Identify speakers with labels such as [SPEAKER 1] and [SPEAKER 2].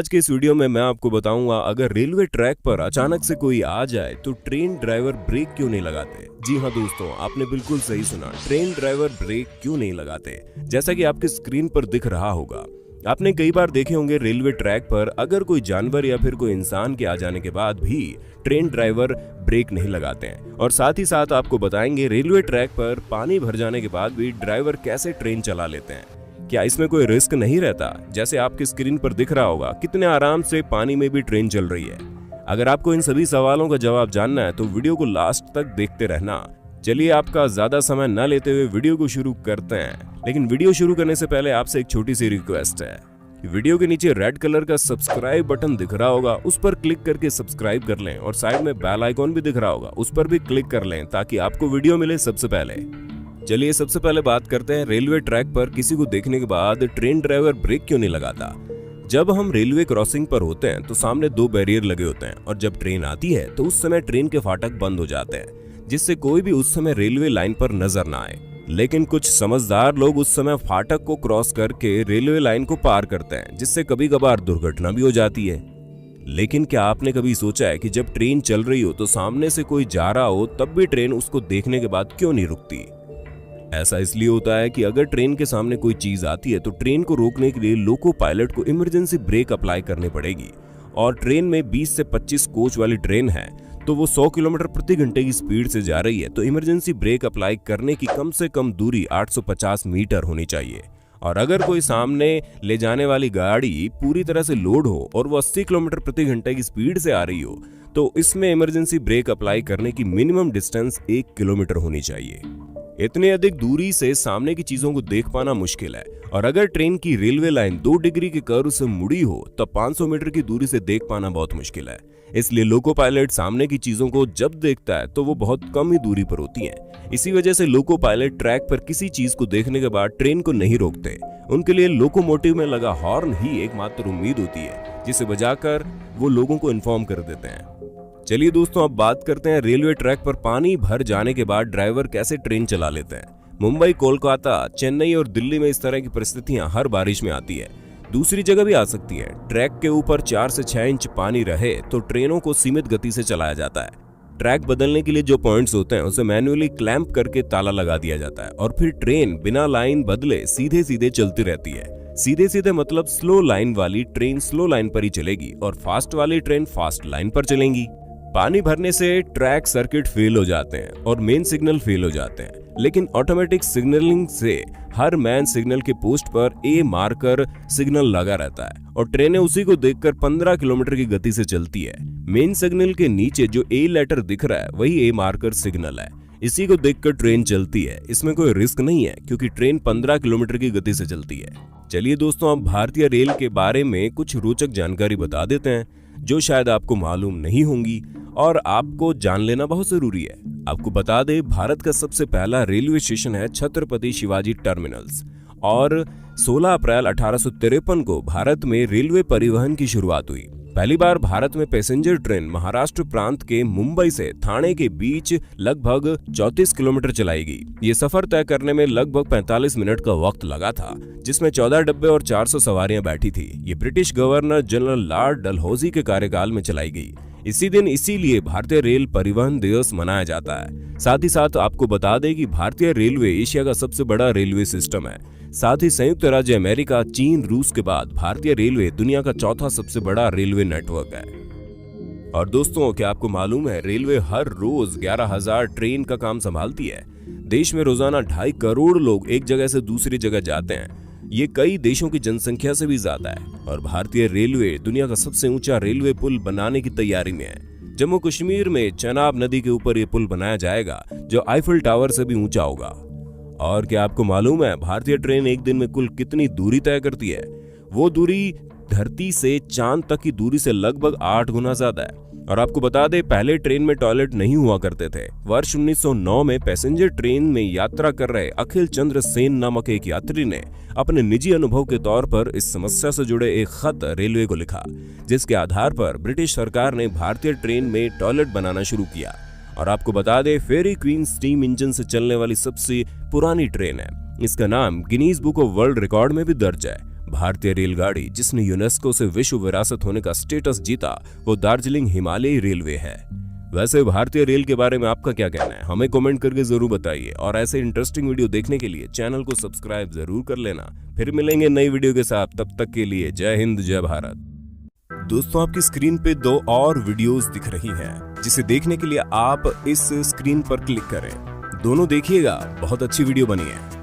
[SPEAKER 1] आज के इस वीडियो में मैं आपको बताऊंगा अगर रेलवे ट्रैक पर अचानक से कोई आ जाए तो ट्रेन ड्राइवर ब्रेक क्यों नहीं लगाते। जी हाँ दोस्तों, आपने बिल्कुल सही सुना, ट्रेन ड्राइवर ब्रेक क्यों नहीं लगाते। जैसा कि आपकी स्क्रीन पर दिख रहा होगा, आपने कई बार देखे होंगे रेलवे ट्रैक पर अगर कोई जानवर या फिर कोई इंसान के आ जाने के बाद भी ट्रेन ड्राइवर ब्रेक नहीं लगाते हैं। और साथ ही साथ आपको बताएंगे रेलवे ट्रैक पर पानी भर जाने के बाद भी ड्राइवर कैसे ट्रेन चला लेते हैं। क्या इसमें कोई रिस्क नहीं रहता? जैसे आपकी स्क्रीन पर दिख रहा होगा, कितने आराम से पानी में भी ट्रेन चल रही है। अगर आपको इन सभी सवालों का जवाब जानना है तो वीडियो को लास्ट तक देखते रहना। चलिए आपका ज्यादा समय न लेते हुए वीडियो को शुरू करते हैं। लेकिन वीडियो शुरू करने से पहले आपसे एक छोटी सी रिक्वेस्ट है। वीडियो के नीचे रेड कलर का सब्सक्राइब बटन दिख रहा होगा, उस पर क्लिक करके सब्सक्राइब कर लें और साइड में बेल आइकॉन भी दिख रहा होगा, उस पर भी क्लिक कर लें ताकि आपको वीडियो मिले सबसे पहले। चलिए सबसे पहले बात करते हैं रेलवे ट्रैक पर किसी को देखने के बाद ट्रेन ड्राइवर ब्रेक क्यों नहीं लगाता। जब हम रेलवे क्रॉसिंग पर होते हैं तो सामने दो बैरियर लगे होते हैं और जब ट्रेन आती है तो उस समय ट्रेन के फाटक बंद हो जाते हैं, जिससे कोई भी उस समय रेलवे लाइन पर नजर ना आए। लेकिन कुछ समझदार लोग उस समय फाटक को क्रॉस करके रेलवे लाइन को पार करते हैं, जिससे कभी कभार दुर्घटना भी हो जाती है। लेकिन क्या आपने कभी सोचा है कि जब ट्रेन चल रही हो तो सामने से कोई जा रहा हो तब भी ट्रेन उसको देखने के बाद क्यों नहीं रुकती? ऐसा इसलिए होता है कि अगर ट्रेन के सामने कोई चीज आती है तो ट्रेन को रोकने के लिए लोको पायलट को इमरजेंसी ब्रेक अप्लाई करनी पड़ेगी। और ट्रेन में 20 से 25 कोच वाली ट्रेन है तो वो 100 किलोमीटर प्रति घंटे की स्पीड से जा रही है, तो इमरजेंसी ब्रेक अप्लाई करने की कम से कम दूरी 850 मीटर होनी चाहिए। और अगर कोई सामने ले जाने वाली गाड़ी पूरी तरह से लोड हो और वो 80 किलोमीटर प्रति घंटे की स्पीड से आ रही हो तो इसमें इमरजेंसी ब्रेक अप्लाई करने की मिनिमम डिस्टेंस 1 किलोमीटर होनी चाहिए। इतने अधिक दूरी से सामने की चीजों को देख पाना मुश्किल है। और अगर ट्रेन की रेलवे लाइन 2 डिग्री के कर्व से मुड़ी हो तब 500 मीटर की दूरी से देख पाना बहुत मुश्किल है। इसलिए लोको पायलट सामने की चीजों को जब देखता है तो वो बहुत कम ही दूरी पर होती हैं। इसी वजह से लोको पायलट ट्रैक पर किसी चीज को देखने के बाद ट्रेन को नहीं रोकते। उनके लिए लोकोमोटिव में लगा हॉर्न ही एकमात्र उम्मीद होती है, जिसे बजाकर वो लोगों को इन्फॉर्म कर देते हैं। चलिए दोस्तों, अब बात करते हैं रेलवे ट्रैक पर पानी भर जाने के बाद ड्राइवर कैसे ट्रेन चला लेते हैं। मुंबई, कोलकाता, चेन्नई और दिल्ली में इस तरह की परिस्थितियां हर बारिश में आती है। दूसरी जगह भी आ सकती है। ट्रैक के ऊपर 4 से 6 इंच पानी रहे तो ट्रेनों को सीमित गति से चलाया जाता है। ट्रैक बदलने के लिए जो पॉइंट्स होते हैं उसे मैन्युअली क्लैंप करके ताला लगा दिया जाता है और फिर ट्रेन बिना लाइन बदले सीधे सीधे चलती रहती है। सीधे सीधे मतलब स्लो लाइन वाली ट्रेन स्लो लाइन पर ही चलेगी और फास्ट वाली ट्रेन फास्ट लाइन पर चलेंगी। पानी भरने से ट्रैक सर्किट फेल हो जाते हैं और मेन सिग्नल फेल हो जाते हैं, लेकिन ऑटोमेटिक सिग्नलिंग से हर मैन सिग्नल के पोस्ट पर ए मार्कर सिग्नल लगा रहता है और ट्रेनें उसी को देखकर 15 किलोमीटर की गति से चलती है। मेन सिग्नल के नीचे जो ए लेटर दिख रहा है वही ए मार्कर सिग्नल है। इसी को देखकर ट्रेन चलती है। इसमें कोई रिस्क नहीं है क्योंकि ट्रेन 15 किलोमीटर की गति से चलती है। चलिए दोस्तों, अब भारतीय रेल के बारे में कुछ रोचक जानकारी बता देते हैं जो शायद आपको मालूम नहीं होंगी और आपको जान लेना बहुत जरूरी है। आपको बता दें, भारत का सबसे पहला रेलवे स्टेशन है छत्रपति शिवाजी टर्मिनल्स और 16 अप्रैल 1853 को भारत में रेलवे परिवहन की शुरुआत हुई। पहली बार भारत में पैसेंजर ट्रेन महाराष्ट्र प्रांत के मुंबई से ठाणे के बीच लगभग 34 किलोमीटर चलाई गई। ये सफर तय करने में लगभग 45 मिनट का वक्त लगा था, जिसमें 14 डब्बे और 400 सवारियां बैठी थी। ये British governor general Lord Dalhousie के कार्यकाल में चलाई गई। इसी दिन इसीलिए भारतीय रेल परिवहन दिवस मनाया जाता है। साथ ही साथ आपको बता दें कि भारतीय रेलवे एशिया का सबसे बड़ा रेलवे सिस्टम है। साथ ही संयुक्त राज्य अमेरिका, चीन, रूस के बाद भारतीय रेलवे दुनिया का चौथा सबसे बड़ा रेलवे नेटवर्क है। और दोस्तों, क्या आपको मालूम है रेलवे हर रोज 11,000 ट्रेन का काम संभालती है। देश में रोजाना 2.5 करोड़ लोग एक जगह से दूसरी जगह जाते हैं। ये कई देशों की जनसंख्या से भी ज्यादा है। और भारतीय रेलवे दुनिया का सबसे ऊंचा रेलवे पुल बनाने की तैयारी में है। जम्मू कश्मीर में चनाब नदी के ऊपर ये पुल बनाया जाएगा जो आईफिल टावर से भी ऊंचा होगा। और क्या आपको मालूम है भारतीय ट्रेन एक दिन में कुल कितनी दूरी तय करती है? वो दूरी धरती से चांद तक की दूरी से लगभग 8 गुना ज्यादा है। और आपको बता दें, पहले ट्रेन में टॉयलेट नहीं हुआ करते थे। वर्ष 1909 में पैसेंजर ट्रेन में यात्रा कर रहे अखिल चंद्र सेन नामक एक यात्री ने अपने निजी अनुभव के तौर पर इस समस्या से जुड़े एक खत रेलवे को लिखा, जिसके आधार पर ब्रिटिश सरकार ने भारतीय ट्रेन में टॉयलेट बनाना शुरू किया। और आपको बता दें, फेरी क्वीन स्टीम इंजन से चलने वाली सबसे पुरानी ट्रेन है। इसका नाम Guinness book of world record में भी दर्ज है। भारतीय रेलगाड़ी जिसने यूनेस्को से विश्व विरासत होने का स्टेटस जीता वो दार्जिलिंग हिमालयी रेलवे है। वैसे भारतीय रेल के बारे में आपका क्या कहना है, हमें कमेंट करके जरूर बताइए और ऐसे इंटरेस्टिंग वीडियो देखने के लिए चैनल को सब्सक्राइब जरूर कर लेना। फिर मिलेंगे नई वीडियो के साथ, तब तक के लिए जय हिंद जय भारत। दोस्तों, आपकी स्क्रीन पे 2 और वीडियोस दिख रही हैं, जिसे देखने के लिए आप इस स्क्रीन पर क्लिक करें। दोनों देखिएगा, बहुत अच्छी वीडियो बनी है।